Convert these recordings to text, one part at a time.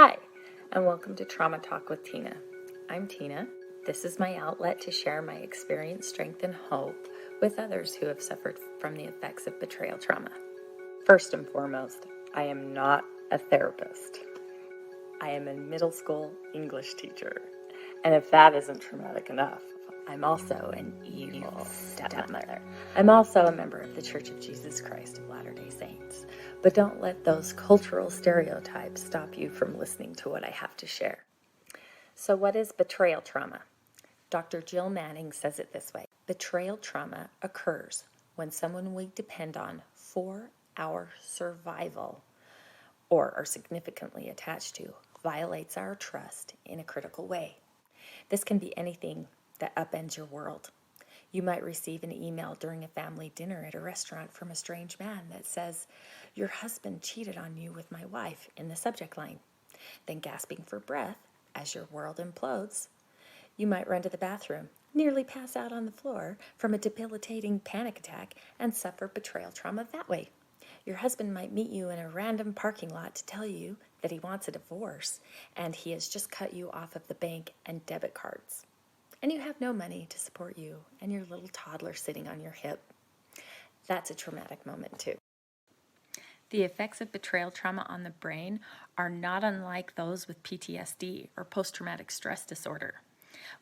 Hi, and welcome to Trauma Talk with Tina. I'm Tina. This is my outlet to share my experience, strength, and hope with others who have suffered from the effects of betrayal trauma. First and foremost, I am not a therapist. I am a middle school English teacher. And if that isn't traumatic enough, I'm also an evil stepmother. I'm also a member of the Church of Jesus Christ of Latter-day Saints. But don't let those cultural stereotypes stop you from listening to what I have to share. So what is betrayal trauma? Dr. Jill Manning says it this way: betrayal trauma occurs when someone we depend on for our survival or are significantly attached to violates our trust in a critical way. This can be anything that upends your world. You might receive an email during a family dinner at a restaurant from a strange man that says, "Your husband cheated on you with my wife," in the subject line. Then, gasping for breath as your world implodes, you might run to the bathroom, nearly pass out on the floor from a debilitating panic attack, and suffer betrayal trauma that way. Your husband might meet you in a random parking lot to tell you that he wants a divorce, and he has just cut you off of the bank and debit cards. And you have no money to support you and your little toddler sitting on your hip. That's a traumatic moment too. The effects of betrayal trauma on the brain are not unlike those with PTSD or post-traumatic stress disorder.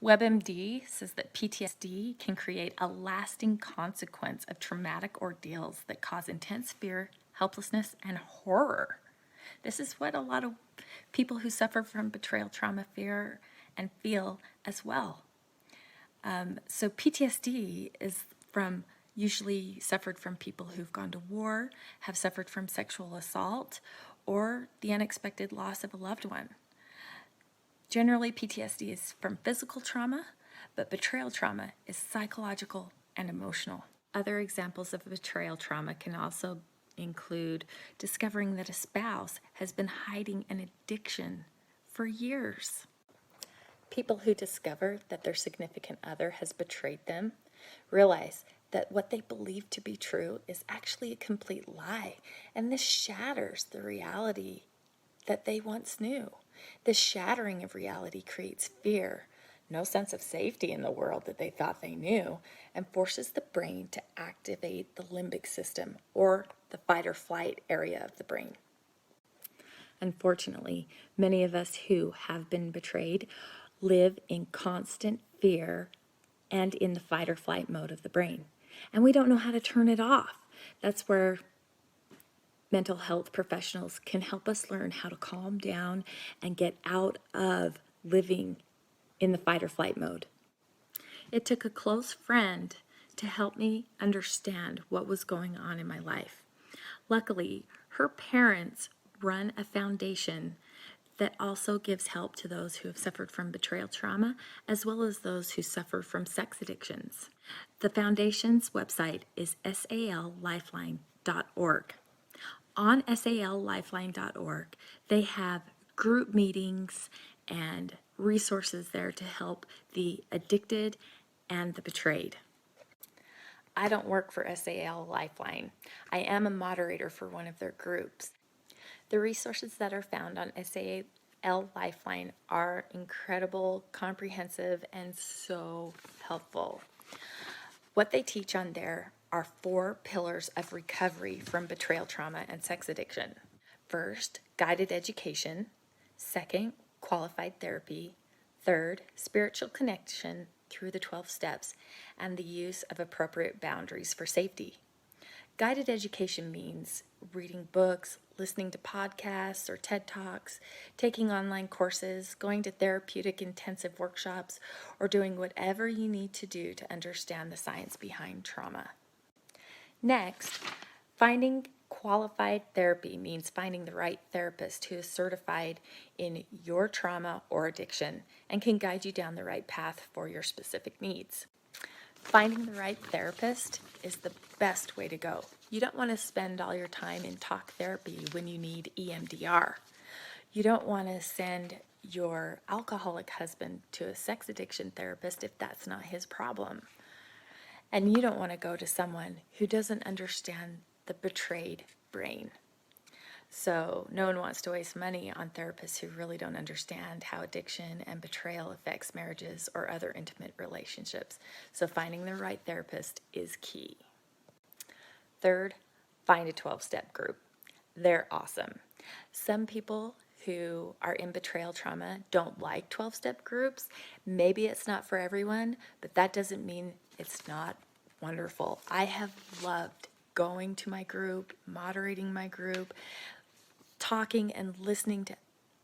WebMD says that PTSD can create a lasting consequence of traumatic ordeals that cause intense fear, helplessness, and horror. This is what a lot of people who suffer from betrayal trauma fear and feel as well. So PTSD is usually suffered from people who've gone to war, have suffered from sexual assault, or the unexpected loss of a loved one. Generally, PTSD is from physical trauma, but betrayal trauma is psychological and emotional. Other examples of betrayal trauma can also include discovering that a spouse has been hiding an addiction for years. People who discover that their significant other has betrayed them realize that what they believe to be true is actually a complete lie, and this shatters the reality that they once knew. This shattering of reality creates fear, no sense of safety in the world that they thought they knew, and forces the brain to activate the limbic system, or the fight or flight area of the brain. Unfortunately, many of us who have been betrayed live in constant fear and in the fight or flight mode of the brain. And we don't know how to turn it off. That's where mental health professionals can help us learn how to calm down and get out of living in the fight or flight mode. It took a close friend to help me understand what was going on in my life. Luckily, her parents run a foundation that also gives help to those who have suffered from betrayal trauma, as well as those who suffer from sex addictions. The foundation's website is sallifeline.org. On sallifeline.org, they have group meetings and resources there to help the addicted and the betrayed. I don't work for SAL Lifeline. I am a moderator for one of their groups. The resources that are found on SAL Lifeline are incredible, comprehensive, and so helpful. What they teach on there are 4 pillars of recovery from betrayal trauma and sex addiction. First, guided education. Second, qualified therapy. Third, spiritual connection through the 12 steps and the use of appropriate boundaries for safety. Guided education means reading books, listening to podcasts or TED Talks, taking online courses, going to therapeutic intensive workshops, or doing whatever you need to do to understand the science behind trauma. Next, finding qualified therapy means finding the right therapist who is certified in your trauma or addiction and can guide you down the right path for your specific needs. Finding the right therapist is the best way to go. You don't want to spend all your time in talk therapy when you need EMDR. You don't want to send your alcoholic husband to a sex addiction therapist if that's not his problem. And you don't want to go to someone who doesn't understand the betrayed brain. So no one wants to waste money on therapists who really don't understand how addiction and betrayal affects marriages or other intimate relationships. So finding the right therapist is key. Third, find a 12-step group. They're awesome. Some people who are in betrayal trauma don't like 12-step groups. Maybe it's not for everyone, but that doesn't mean it's not wonderful. I have loved going to my group, moderating my group, talking and listening to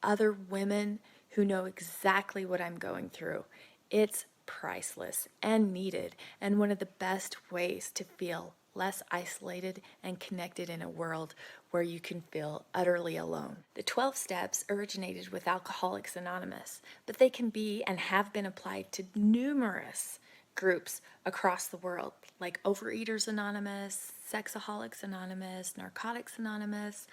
other women who know exactly what I'm going through. It's priceless and needed, and one of the best ways to feel less isolated and connected in a world where you can feel utterly alone. The 12 steps originated with Alcoholics Anonymous, but they can be and have been applied to numerous groups across the world, like Overeaters Anonymous, Sexaholics Anonymous, Narcotics Anonymous.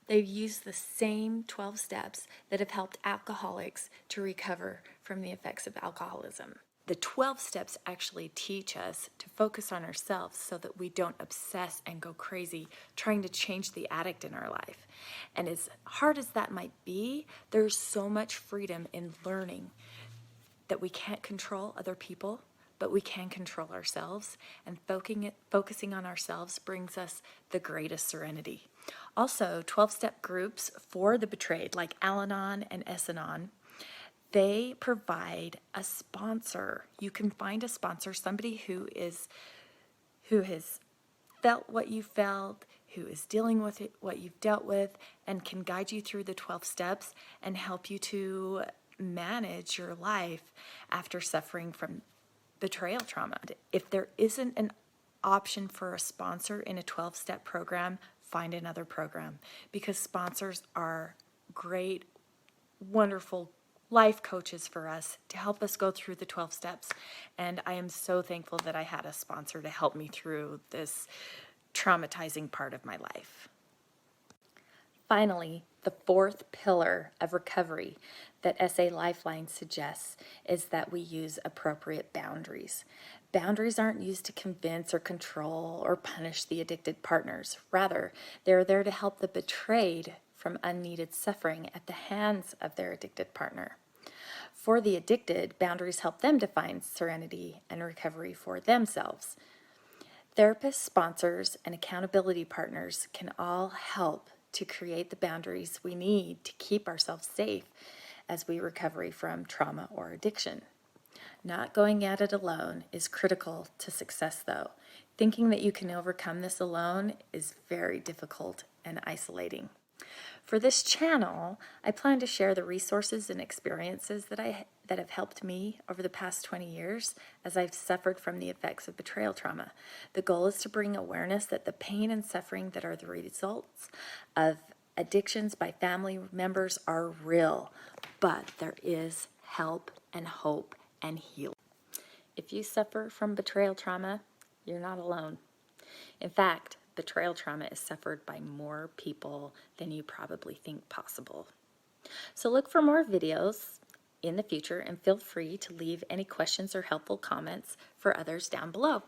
They use the same 12 steps that have helped alcoholics to recover from the effects of alcoholism. The 12 steps actually teach us to focus on ourselves so that we don't obsess and go crazy trying to change the addict in our life. And as hard as that might be, there's so much freedom in learning that we can't control other people, but we can control ourselves, and focusing on ourselves brings us the greatest serenity. Also, 12-step groups for the betrayed, like Al-Anon and S-Anon, they provide a sponsor. You can find a sponsor, somebody who has felt what you felt, who is dealing with it, what you've dealt with, and can guide you through the 12 steps and help you to manage your life after suffering from betrayal trauma. If there isn't an option for a sponsor in a 12-step program, find another program, because sponsors are great, wonderful life coaches for us to help us go through the 12 steps. And I am so thankful that I had a sponsor to help me through this traumatizing part of my life. Finally, the fourth pillar of recovery that SA Lifeline suggests is that we use appropriate boundaries. Boundaries aren't used to convince or control or punish the addicted partners. Rather, they're there to help the betrayed from unneeded suffering at the hands of their addicted partner. For the addicted, boundaries help them to find serenity and recovery for themselves. Therapists, sponsors, and accountability partners can all help to create the boundaries we need to keep ourselves safe as we recover from trauma or addiction. Not going at it alone is critical to success, though. Thinking that you can overcome this alone is very difficult and isolating. For this channel, I plan to share the resources and experiences that have helped me over the past 20 years as I've suffered from the effects of betrayal trauma. The goal is to bring awareness that the pain and suffering that are the results of addictions by family members are real, but there is help and hope and healing. If you suffer from betrayal trauma, you're not alone. In fact, betrayal trauma is suffered by more people than you probably think possible. So look for more videos in the future and feel free to leave any questions or helpful comments for others down below.